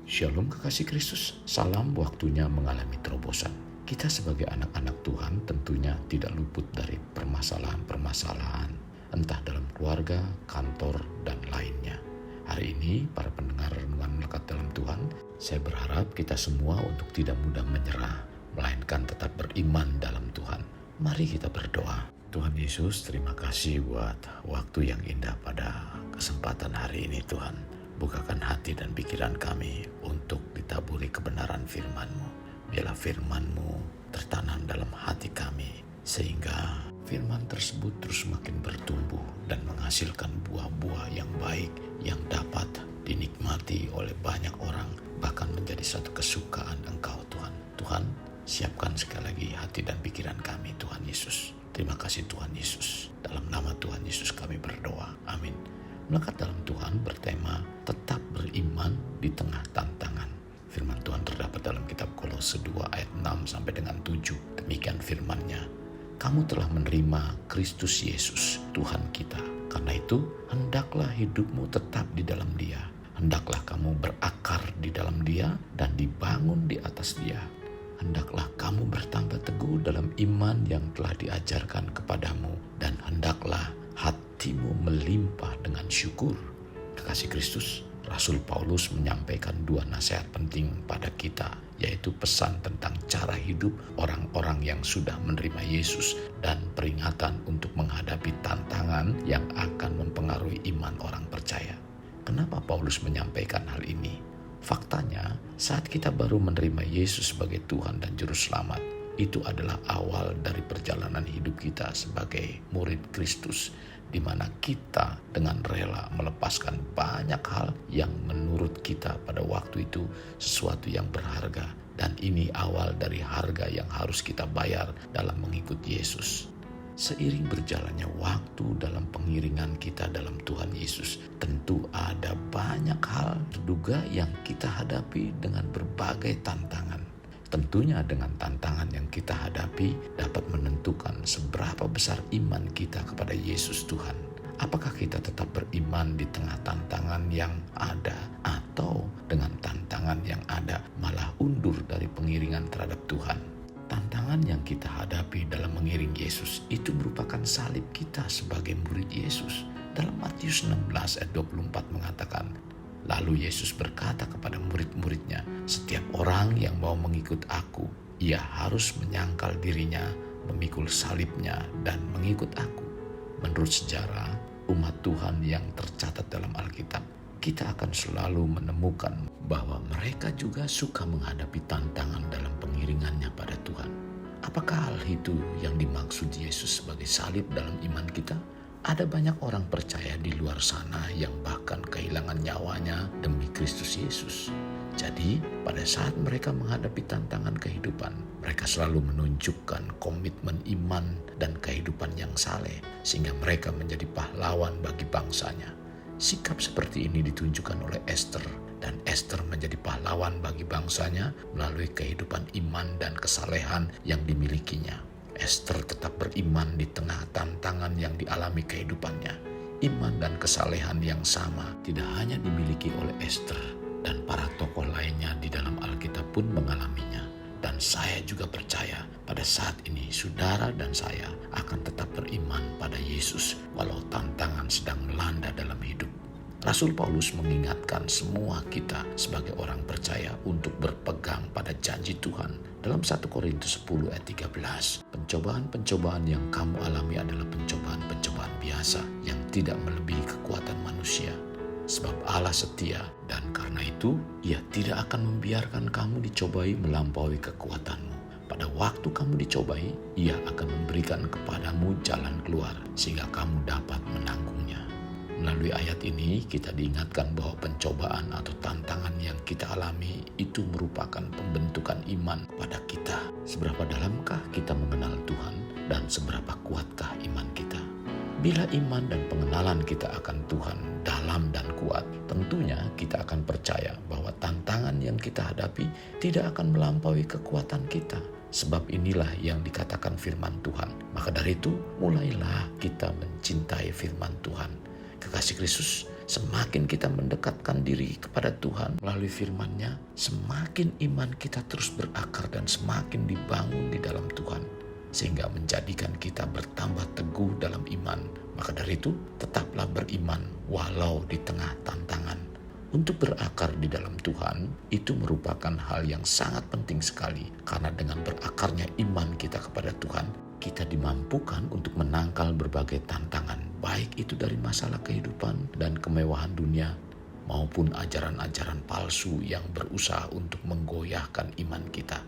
Shalom kekasih Kristus, salam waktunya mengalami terobosan. Kita sebagai anak-anak Tuhan tentunya tidak luput dari permasalahan-permasalahan, entah dalam keluarga, kantor, dan lainnya. Hari ini, para pendengar renungan melekat dalam Tuhan, saya berharap kita semua untuk tidak mudah menyerah, melainkan tetap beriman dalam Tuhan. Mari kita berdoa. Tuhan Yesus, terima kasih buat waktu yang indah pada kesempatan hari ini Tuhan. Bukakan hati dan pikiran kami untuk ditaburi kebenaran firman-Mu. Biarlah firman-Mu tertanam dalam hati kami, sehingga firman tersebut terus makin bertumbuh dan menghasilkan buah-buah yang baik yang dapat dinikmati oleh banyak orang, bahkan menjadi satu kesukaan Engkau Tuhan. Tuhan, siapkan sekali lagi hati dan pikiran kami Tuhan Yesus. Terima kasih Tuhan Yesus. Dalam nama Tuhan Yesus kami berdoa. Amin. Melekat dalam Tuhan bertema tetap beriman di tengah tantangan. Firman Tuhan terdapat dalam kitab Kolose 2 ayat 6 sampai dengan 7. Demikian firman-Nya. Kamu telah menerima Kristus Yesus, Tuhan kita. Karena itu, hendaklah hidupmu tetap di dalam Dia. Hendaklah kamu berakar di dalam Dia dan dibangun di atas Dia. Hendaklah kamu bertambah teguh dalam iman yang telah diajarkan kepadamu, dan hendaklah hatimu melimpah dengan syukur. Kekasih Kristus, Rasul Paulus menyampaikan dua nasihat penting pada kita, yaitu pesan tentang cara hidup orang-orang yang sudah menerima Yesus dan peringatan untuk menghadapi tantangan yang akan mempengaruhi iman orang percaya. Kenapa Paulus menyampaikan hal ini? Faktanya, saat kita baru menerima Yesus sebagai Tuhan dan Juru Selamat, itu adalah awal dari perjalanan hidup kita sebagai murid Kristus, di mana kita dengan rela melepaskan banyak hal yang menurut kita pada waktu itu sesuatu yang berharga. Dan ini awal dari harga yang harus kita bayar dalam mengikut Yesus. Seiring berjalannya waktu dalam pengiringan kita dalam Tuhan Yesus, tentu ada banyak hal terduga yang kita hadapi dengan berbagai tantangan. Tentunya dengan tantangan yang kita hadapi dapat menentukan seberapa besar iman kita kepada Yesus Tuhan. Apakah kita tetap beriman di tengah tantangan yang ada, atau dengan tantangan yang ada malah undur dari pengiringan terhadap Tuhan? Tantangan yang kita hadapi dalam mengiring Yesus itu merupakan salib kita sebagai murid Yesus. Dalam Matius 16 ayat 24 mengatakan, lalu Yesus berkata kepada murid-muridnya, setiap orang yang mau mengikut aku, ia harus menyangkal dirinya, memikul salibnya, dan mengikut aku. Menurut sejarah, umat Tuhan yang tercatat dalam Alkitab, kita akan selalu menemukan bahwa mereka juga suka menghadapi tantangan dalam pengiringannya pada Tuhan. Apakah hal itu yang dimaksud Yesus sebagai salib dalam iman kita? Ada banyak orang percaya di luar sana yang bahkan kehilangan nyawanya demi Kristus Yesus. Jadi, pada saat mereka menghadapi tantangan kehidupan, mereka selalu menunjukkan komitmen iman dan kehidupan yang saleh, sehingga mereka menjadi pahlawan bagi bangsanya. Sikap seperti ini ditunjukkan oleh Esther, dan Esther menjadi pahlawan bagi bangsanya melalui kehidupan iman dan kesalehan yang dimilikinya. Esther tetap beriman di tengah tantangan yang dialami kehidupannya. Iman dan kesalehan yang sama tidak hanya dimiliki oleh Esther, dan para tokoh lainnya di dalam Alkitab pun mengalaminya. Dan saya juga percaya pada saat ini saudara dan saya akan tetap beriman pada Yesus walau tantangan sedang melanda dalam hidup. Rasul Paulus mengingatkan semua kita sebagai orang percaya untuk berpegang pada janji Tuhan. Dalam 1 Korintus 10 ayat 13, pencobaan-pencobaan yang kamu alami adalah pencobaan-pencobaan biasa yang tidak melebihi kekuatan manusia. Sebab Allah setia, dan karena itu Ia tidak akan membiarkan kamu dicobai melampaui kekuatanmu. Pada waktu kamu dicobai, Ia akan memberikan kepadamu jalan keluar sehingga kamu dapat menanggungnya. Melalui ayat ini kita diingatkan bahwa pencobaan atau tantangan yang kita alami itu merupakan pembentukan iman pada kita. Seberapa dalamkah kita mengenal Tuhan dan seberapa kuatkah iman kita? Bila iman dan pengenalan kita akan Tuhan dalam dan kuat, tentunya kita akan percaya bahwa tantangan yang kita hadapi tidak akan melampaui kekuatan kita. Sebab inilah yang dikatakan firman Tuhan. Maka dari itu, mulailah kita mencintai firman Tuhan. Kekasih Kristus, Semakin kita mendekatkan diri kepada Tuhan melalui firman-Nya, semakin iman kita terus berakar dan semakin dibangun di dalam Tuhan, sehingga menjadikan kita bertambah teguh dalam iman. Maka dari itu, tetaplah beriman walau di tengah tantangan. Untuk berakar di dalam Tuhan, itu merupakan hal yang sangat penting sekali. Karena dengan berakarnya iman kita kepada Tuhan, kita dimampukan untuk menangkal berbagai tantangan, baik itu dari masalah kehidupan dan kemewahan dunia, maupun ajaran-ajaran palsu yang berusaha untuk menggoyahkan iman kita.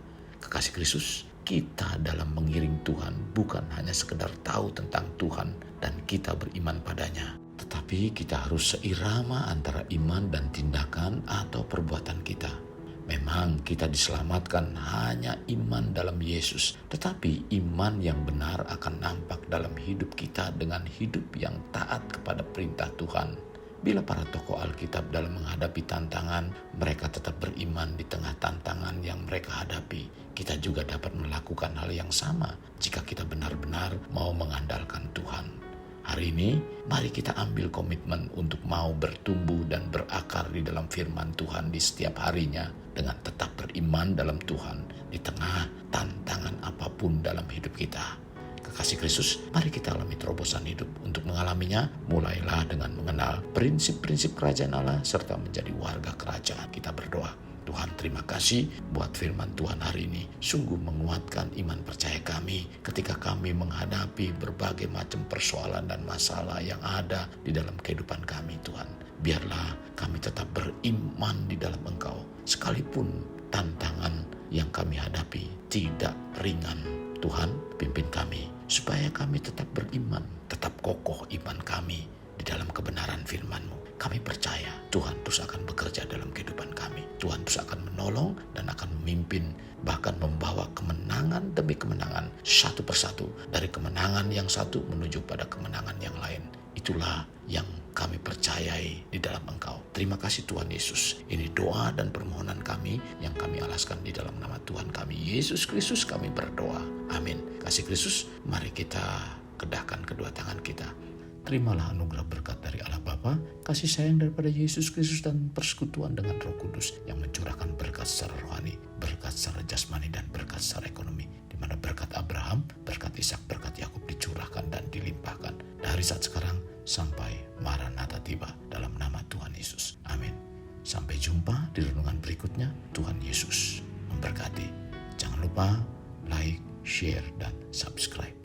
Kekasih Kristus, kita dalam mengiring Tuhan bukan hanya sekedar tahu tentang Tuhan dan kita beriman padanya, tetapi kita harus seirama antara iman dan tindakan atau perbuatan kita. Memang kita diselamatkan hanya iman dalam Yesus, tetapi iman yang benar akan nampak dalam hidup kita dengan hidup yang taat kepada perintah Tuhan. Bila para tokoh Alkitab dalam menghadapi tantangan, mereka tetap beriman di tengah tantangan yang mereka hadapi. Kita juga dapat melakukan hal yang sama jika kita benar-benar mau mengandalkan Tuhan. Hari ini, mari kita ambil komitmen untuk mau bertumbuh dan berakar di dalam firman Tuhan di setiap harinya dengan tetap beriman dalam Tuhan di tengah tantangan apapun dalam hidup kita. Kekasih Kristus, mari kita alami terobosan hidup. Untuk mengalaminya, mulailah dengan mengenal prinsip-prinsip kerajaan Allah serta menjadi warga kerajaan. Kita berdoa. Tuhan, terima kasih buat firman Tuhan hari ini. Sungguh menguatkan iman percaya kami ketika kami menghadapi berbagai macam persoalan dan masalah yang ada di dalam kehidupan kami, Tuhan. Biarlah kami tetap beriman di dalam Engkau, sekalipun tantangan yang kami hadapi tidak ringan. Tuhan, pimpin kami supaya kami tetap beriman, tetap kokoh iman kami di dalam kebenaran firman-Mu. Kami percaya Tuhan terus akan bekerja dalam kehidupan kami. Tuhan terus akan menolong dan akan memimpin, bahkan membawa kemenangan demi kemenangan satu persatu, dari kemenangan yang satu menuju pada kemenangan yang lain. Itulah yang kami percayai di dalam Engkau. Terima kasih Tuhan Yesus. Ini doa dan permohonan kami yang kami alaskan di dalam nama Tuhan kami Yesus Kristus kami berdoa. Amin. Kasih Kristus, mari kita kedahkan kedua tangan kita. Terimalah anugerah berkat dari Allah Bapa, kasih sayang daripada Yesus Kristus dan persekutuan dengan Roh Kudus yang mencurahkan berkat secara rohani, berkat secara jasmani dan berkat secara ekonomi, di mana berkat Abraham, berkat Ishak, berkat Yakub dicurahkan dan dilimpahkan dari saat sekarang sampai Maranatha tiba dalam nama Tuhan Yesus. Amin. Sampai jumpa di renungan berikutnya. Tuhan Yesus memberkati. Jangan lupa like, share, dan subscribe.